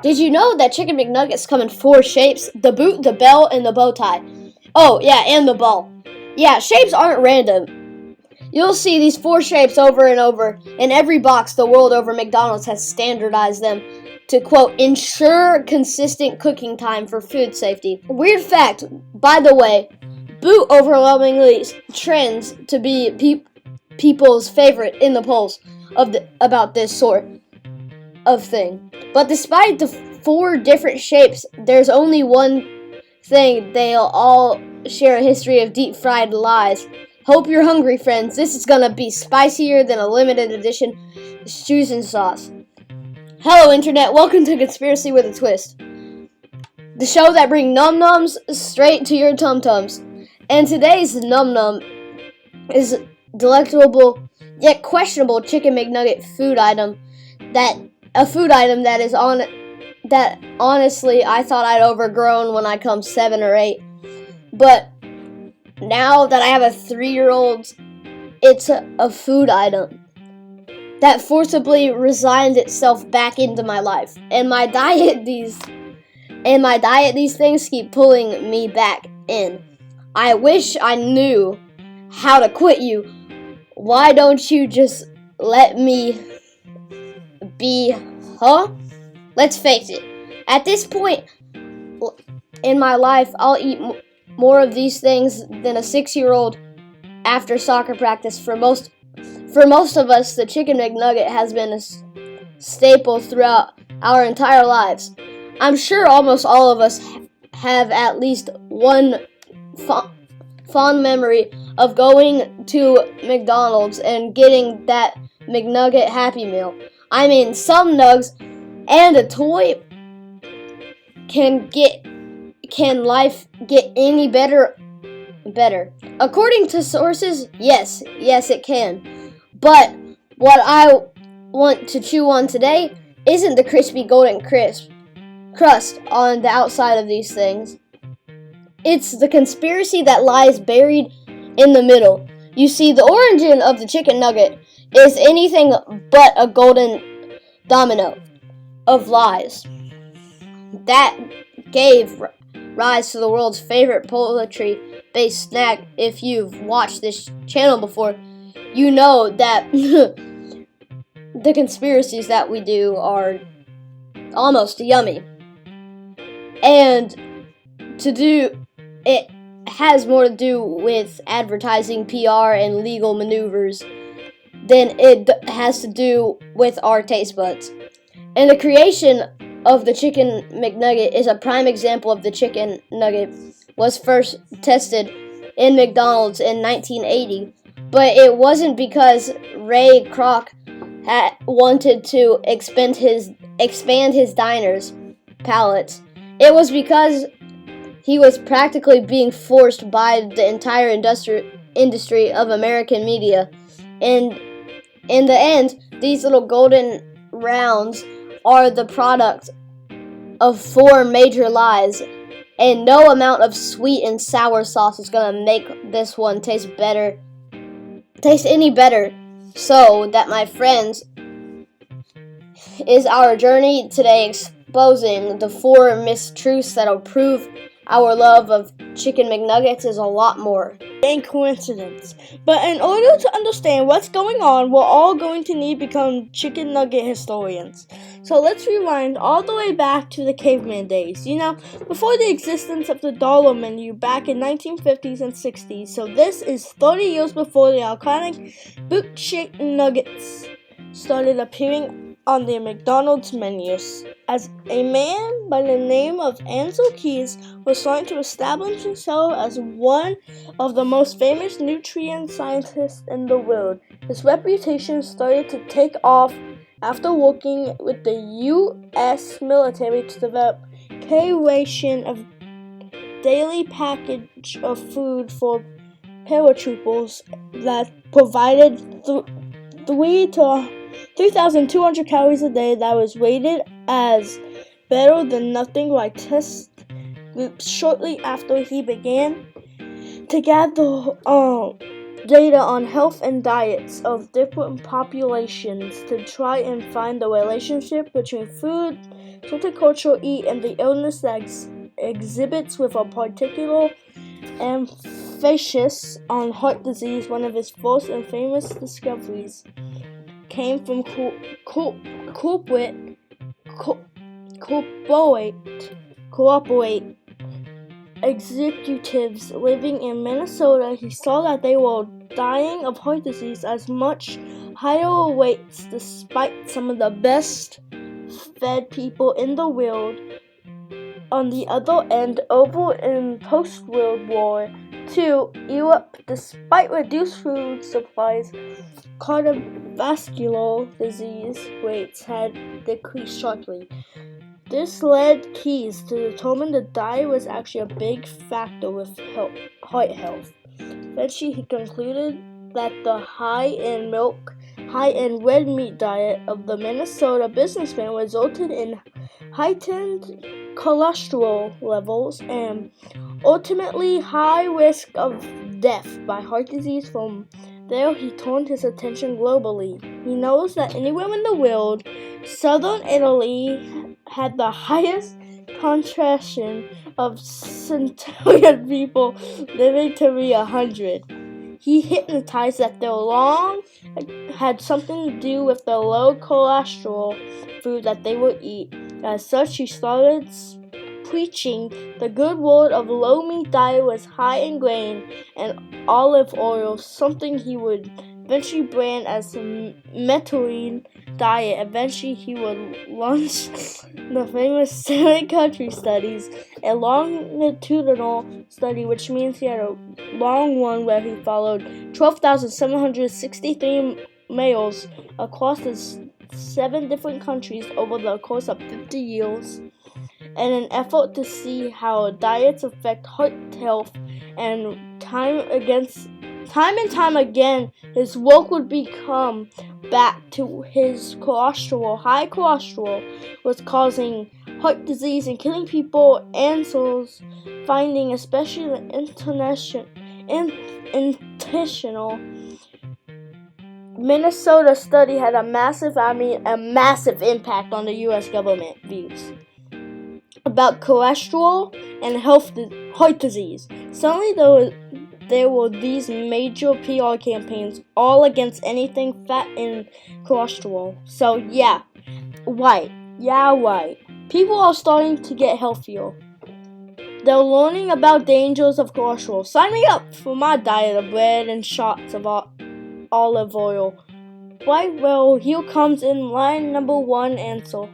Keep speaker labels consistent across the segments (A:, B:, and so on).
A: Did you know that Chicken McNuggets come in 4 shapes? The boot, the bell, and the bow tie. Oh, yeah, and the ball. Yeah, shapes aren't random. You'll see these 4 shapes over and over. In every box the world over, McDonald's has standardized them to, quote, ensure consistent cooking time for food safety. Weird fact, by the way, boot overwhelmingly trends to be people's favorite in the polls about this sort of thing. But despite the 4 different shapes, there's only one thing they'll all share: a history of deep-fried lies. Hope you're hungry, friends. This is gonna be spicier than a limited edition Susan sauce. Hello, Internet. Welcome to Conspiracy with a Twist, the show that brings num-nums straight to your tum-tums. And today's num-num is delectable yet questionable Chicken McNugget food item that honestly I thought I'd overgrown when I come 7 or 8. But now that I have a 3-year-old, it's a food item that forcibly resigned itself back into my life. And my diet these things keep pulling me back in. I wish I knew how to quit you. Why don't you just let me be, huh? Let's face it. At this point in my life, I'll eat more of these things than a 6-year-old after soccer practice. For most of us, the Chicken McNugget has been a staple throughout our entire lives. I'm sure almost all of us have at least one fond memory of going to McDonald's and getting that McNugget Happy Meal. I mean, some nugs and a toy. Can life get any better? According to sources, yes it can. But what I want to chew on today isn't the crispy golden crust on the outside of these things. It's the conspiracy that lies buried in the middle. You see, the origin of the chicken nugget is anything but a golden domino of lies that gave rise to the world's favorite poultry-based snack. If you've watched this channel before, you know that the conspiracies that we do are almost yummy. And it has more to do with advertising, PR, and legal maneuvers than it has to do with our taste buds. And the creation of the Chicken McNugget is a prime example of the chicken nugget was first tested in McDonald's in 1980, but it wasn't because Ray Kroc had wanted to expand his diners' palates. It was because he was practically being forced by the entire industry of American media. And in the end, these little golden rounds are the product of 4 major lies, and no amount of sweet and sour sauce is gonna make this one taste any better. So that, my friends, is our journey today, exposing the 4 mistruths that'll prove our love of Chicken McNuggets is a lot more
B: than coincidence. But in order to understand what's going on, we're all going to need to become chicken nugget historians. So let's rewind all the way back to the caveman days, before the existence of the dollar menu back in 1950s and 60s. So this is 30 years before the iconic boot chicken nuggets started appearing on the McDonald's menus, as a man by the name of Ansel Keys was trying to establish himself as one of the most famous nutrient scientists in the world. His reputation started to take off after working with the U.S. military to develop K-ration of daily package of food for paratroopers that provided 3,200 calories a day that was rated as better than nothing by test groups shortly after he began to gather data on health and diets of different populations to try and find the relationship between food, certain cultural eat, and the illness that exhibits with a particular emphasis on heart disease. One of his first and famous discoveries came from cooperate executives living in Minnesota. He saw that they were dying of heart disease as much higher rates despite some of the best fed people in the world. On the other end, over in post-World War II Europe, despite reduced food supplies, cardiovascular disease rates had decreased sharply. This led Keyes to determine that diet was actually a big factor with heart health. Eventually, he concluded that the high in milk, high in red meat diet of the Minnesota businessman resulted in heightened cholesterol levels and ultimately high risk of death by heart disease. From there, he turned his attention globally. He knows that anywhere in the world, southern Italy had the highest concentration of centurion people living to be 100. He hypnotized that their long had something to do with the low cholesterol food that they would eat. As such, he started preaching the good word of low meat diet was high in grain and olive oil, something he would eventually brand as the Mediterranean diet. Eventually, he would launch the famous 7-country studies, a longitudinal study, which means he had a long one where he followed 12,763 males across the 7 different countries over the course of 50 years. In an effort to see how diets affect heart health, and time and time again, his work would become back to his cholesterol. High cholesterol was causing heart disease and killing people. Answers finding, especially the intentional Minnesota study, had a massive impact on the U.S. government views about cholesterol and heart disease. Suddenly, there were these major PR campaigns all against anything fat and cholesterol. So right. People are starting to get healthier. They're learning about dangers of cholesterol. Sign me up for my diet of bread and shots of olive oil. Right, well, here comes in line number 1 answer.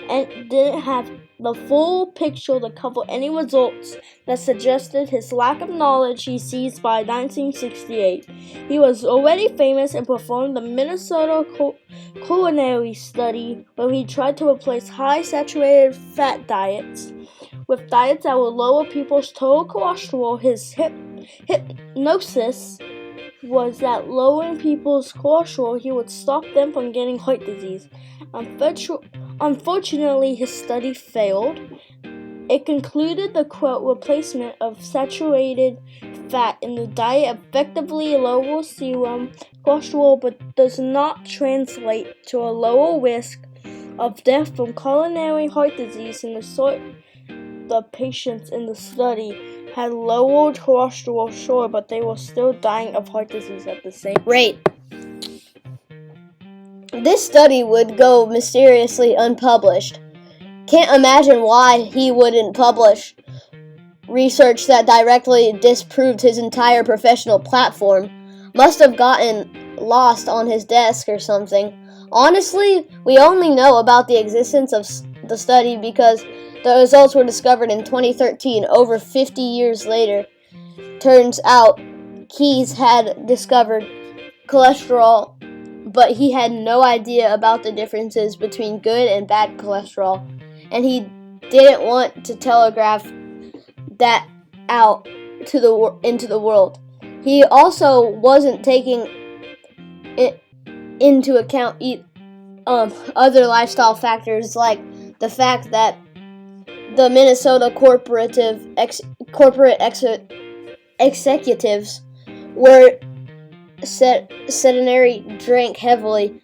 B: And didn't have the full picture to cover any results that suggested his lack of knowledge. He seized by 1968. He was already famous and performed the Minnesota culinary study where he tried to replace high saturated fat diets with diets that would lower people's total cholesterol. His hypnosis was that lowering people's cholesterol, he would stop them from getting heart disease. Unfortunately, his study failed. It concluded the quote replacement of saturated fat in the diet effectively lowers serum cholesterol but does not translate to a lower risk of death from coronary heart disease. In the patients in the study had lowered cholesterol, sure, but they were still dying of heart disease at the same
A: rate. This study would go mysteriously unpublished. Can't imagine why he wouldn't publish research that directly disproved his entire professional platform. Must have gotten lost on his desk or something. Honestly, we only know about the existence of the study because the results were discovered in 2013, over 50 years later. Turns out, Keyes had discovered cholesterol, but he had no idea about the differences between good and bad cholesterol, and he didn't want to telegraph that out into the world. He also wasn't taking it into account other lifestyle factors, like the fact that the Minnesota corporate executives were sedentary, drank heavily,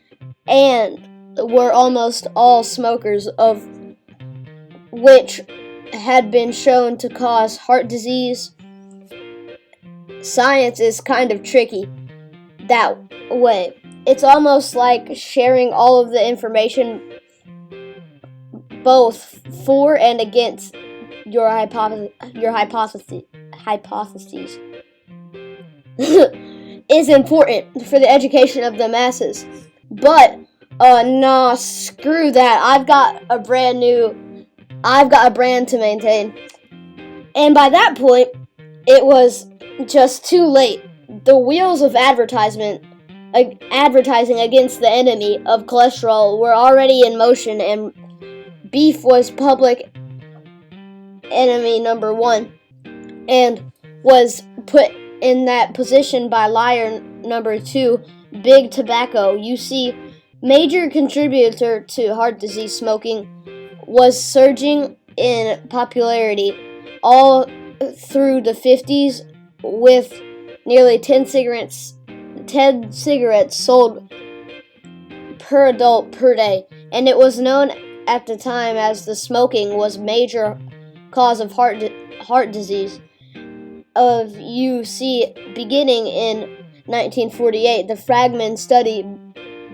A: and were almost all smokers, of which had been shown to cause heart disease. Science is kind of tricky that way. It's almost like sharing all of the information both for and against your hypotheses is important for the education of the masses. But nah, screw that. I've got a brand to maintain. And by that point, it was just too late. The wheels of advertising against the enemy of cholesterol were already in motion, and beef was public enemy number one, and was put in that position by liar number two, big tobacco. You see, major contributor to heart disease, smoking was surging in popularity all through the 50s, with nearly 10 cigarettes sold per adult per day, and it was known at the time as the smoking was major cause of heart disease. You see, beginning in 1948, the Fragment study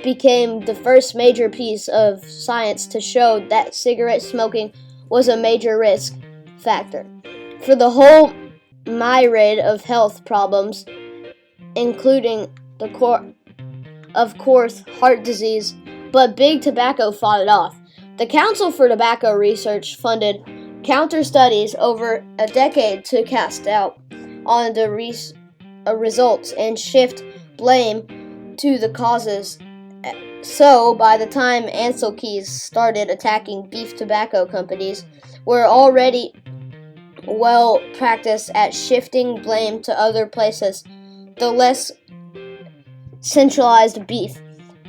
A: became the first major piece of science to show that cigarette smoking was a major risk factor for the whole myriad of health problems, including of course, heart disease. But big tobacco fought it off. The Council for Tobacco Research funded counter studies over a decade to cast doubt on the results and shift blame to the causes. So, by the time Ansel Keys started attacking beef tobacco companies, were already well practiced at shifting blame to other places. The less centralized beef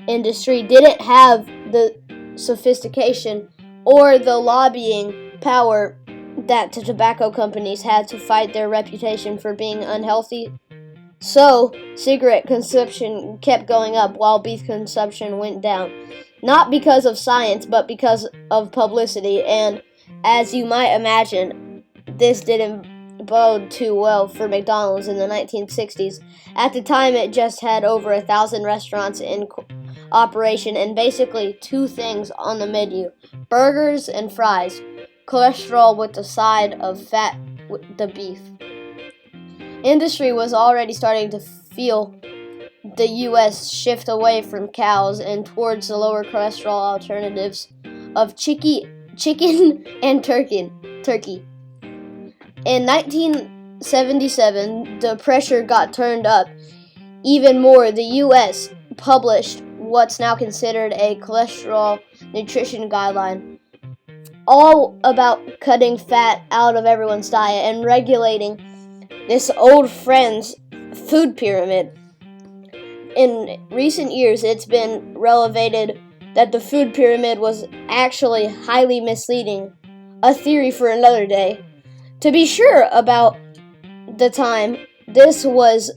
A: industry didn't have the sophistication or the lobbying power that the tobacco companies had to fight their reputation for being unhealthy. So, cigarette consumption kept going up while beef consumption went down. Not because of science, but because of publicity. And as you might imagine, this didn't bode too well for McDonald's in the 1960s. At the time, it just had over 1,000 restaurants in operation and basically two things on the menu: burgers and fries. Cholesterol with the side of fat with the beef. Industry was already starting to feel the U.S. shift away from cows and towards the lower cholesterol alternatives of chicken and turkey. In 1977, the pressure got turned up even more. The U.S. published what's now considered a cholesterol nutrition guideline, all about cutting fat out of everyone's diet and regulating this old friend's food pyramid. In recent years, it's been revelated that the food pyramid was actually highly misleading, a theory for another day. To be sure, about the time, this was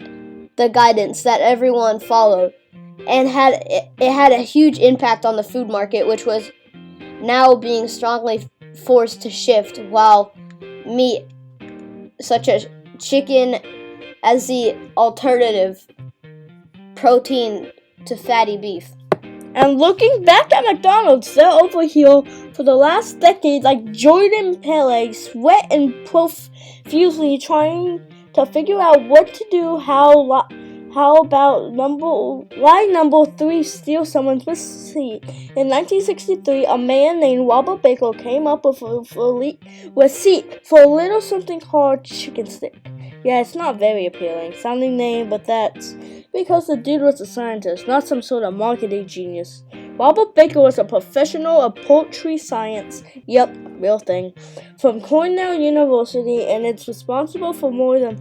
A: the guidance that everyone followed, and it had a huge impact on the food market, which was now being strongly forced to shift, while meat, such as chicken, as the alternative protein to fatty beef.
B: And looking back at McDonald's, they're over here for the last decade like Jordan Pele, sweat and profusely trying to figure out what to do. How about line number 3, steal someone's receipt? In 1963, a man named Robert Baker came up with a receipt for a little something called chicken stick. Yeah, it's not very appealing sounding name, but that's because the dude was a scientist, not some sort of marketing genius. Robert Baker was a professional of poultry science, yep, real thing, from Cornell University, and it's responsible for more than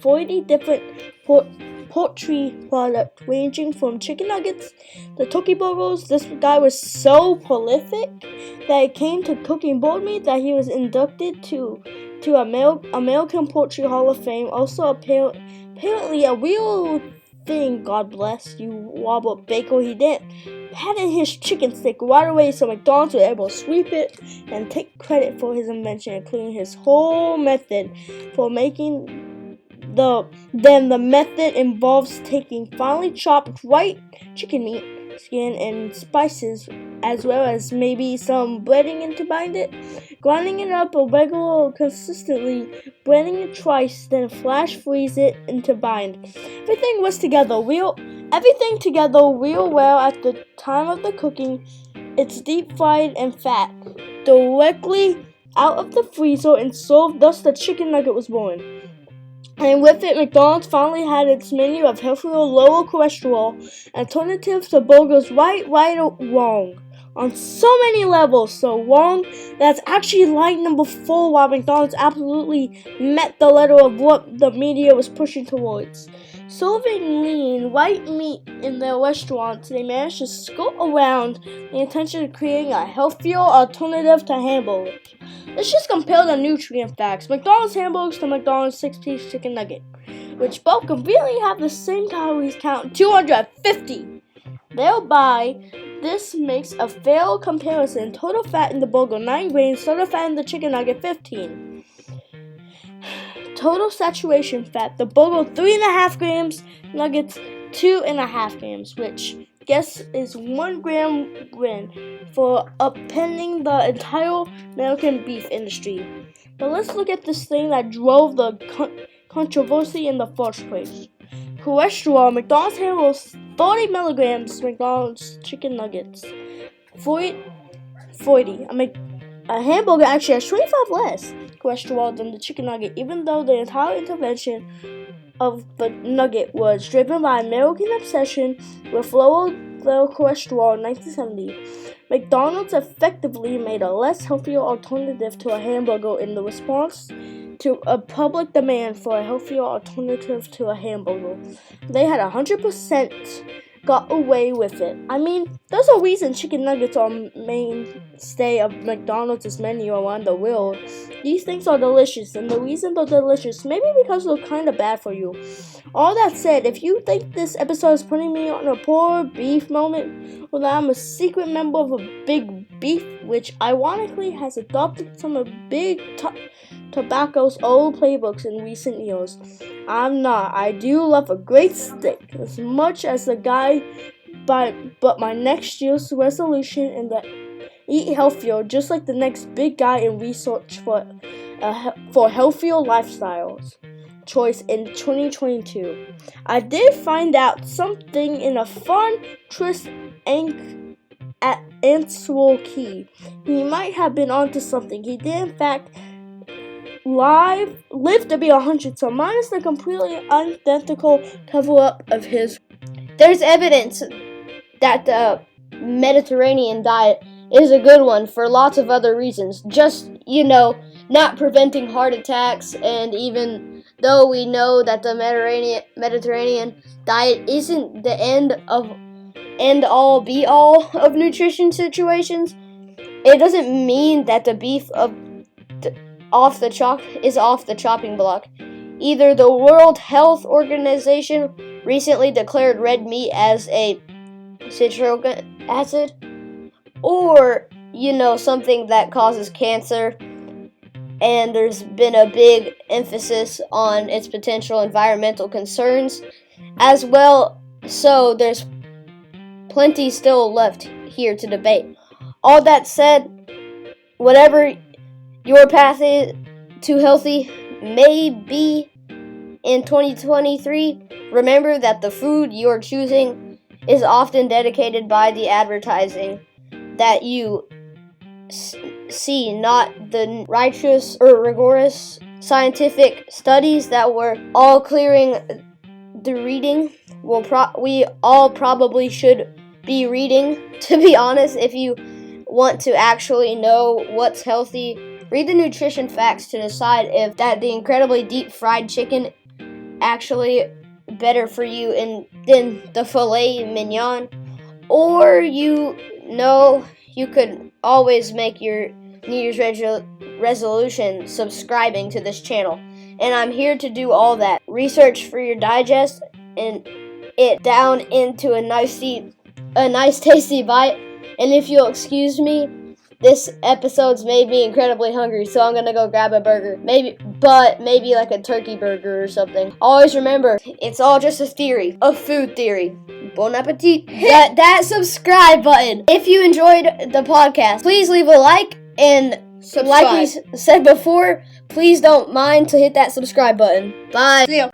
B: 40 different poultry products, ranging from chicken nuggets to turkey burgers. This guy was so prolific that it came to cooking boiled meat that he was inducted to American Poultry Hall of Fame. Also, apparently a real thing, God bless you, Robert Baker. He didn't patent his chicken stick right away, so McDonald's was able to sweep it and take credit for his invention, including his whole method for making the method involves taking finely chopped white chicken meat, skin, and spices, as well as maybe some breading in to bind it, grinding it up a regular consistently, blending it twice, then flash freeze it into bind. Everything together real well at the time of the cooking. It's deep fried and fat directly out of the freezer and served. Thus the chicken nugget was born. And with it, McDonald's finally had its menu of healthier, lower cholesterol alternatives to burgers right or wrong. On so many levels, so wrong that's actually line number 4, while McDonald's absolutely met the letter of what the media was pushing towards. Serving lean, white meat in their restaurants, they managed to skirt around the intention of creating a healthier alternative to hamburgers. Let's just compare the nutrient facts. McDonald's hamburgers to McDonald's 6-piece chicken nugget, which both conveniently have the same calories count, 250. Thereby, this makes a fair comparison. Total fat in the burger, 9 grams. Total fat in the chicken nugget, 15. Total saturation fat, the burger, 3.5 grams. Nuggets, 2.5 grams, which guess is 1 gram win for upending the entire American beef industry. But let's look at this thing that drove the controversy in the first place. Cholesterol, McDonald's handles 30 milligrams, McDonald's chicken nuggets 40. A hamburger actually has 25 less cholesterol than the chicken nugget, even though the entire intervention of the nugget was driven by American obsession with lower their cholesterol in 1970. McDonald's effectively made a less healthier alternative to a hamburger in the response to a public demand for a healthier alternative to a hamburger. They had 100% got away with it. I mean, there's a reason chicken nuggets are mainstay of McDonald's menu around the world. These things are delicious, and the reason they're delicious, maybe because they're kind of bad for you. All that said, if you think this episode is putting me on a poor beef moment, well, I'm a secret member of a big beef, which ironically has adopted some of Big Tobacco's old playbooks in recent years. I'm not. I do love a great steak as much as the guy, but my next year's resolution is to eat healthier, just like the next big guy in research for healthier lifestyles choice in 2022. I did find out something in a fun twist at Ansel Key. He might have been onto something. He did in fact live to be 100, so minus the completely identical cover-up of his.
A: There's evidence that the Mediterranean diet is a good one for lots of other reasons. Just, not preventing heart attacks, and even though we know that the Mediterranean diet isn't the end all be all of nutrition situations, it doesn't mean that the beef off the chopping block. Either the World Health Organization recently declared red meat as a citric acid, or something that causes cancer, and there's been a big emphasis on its potential environmental concerns as well, so there's plenty still left here to debate. All that said, whatever your path is to healthy may be in 2023, remember that the food you're choosing is often dedicated by the advertising that you see, not the righteous or rigorous scientific studies that we're all clearing the reading. We all probably should be reading, to be honest. If you want to actually know what's healthy, read the nutrition facts to decide if that the incredibly deep fried chicken actually better for you than the filet mignon, or you could always make your New Year's resolution subscribing to this channel, and I'm here to do all that research for your digest and it down into a nice tasty bite. And if you'll excuse me, this episode's made me incredibly hungry, so I'm gonna go grab a burger. Maybe like a turkey burger or something. Always remember, it's all just a theory, a food theory. Bon appetit. Hit that subscribe button. If you enjoyed the podcast, please leave a like, and
B: Subscribe.
A: like we said before, please don't mind to hit that subscribe button. Bye.
B: See ya.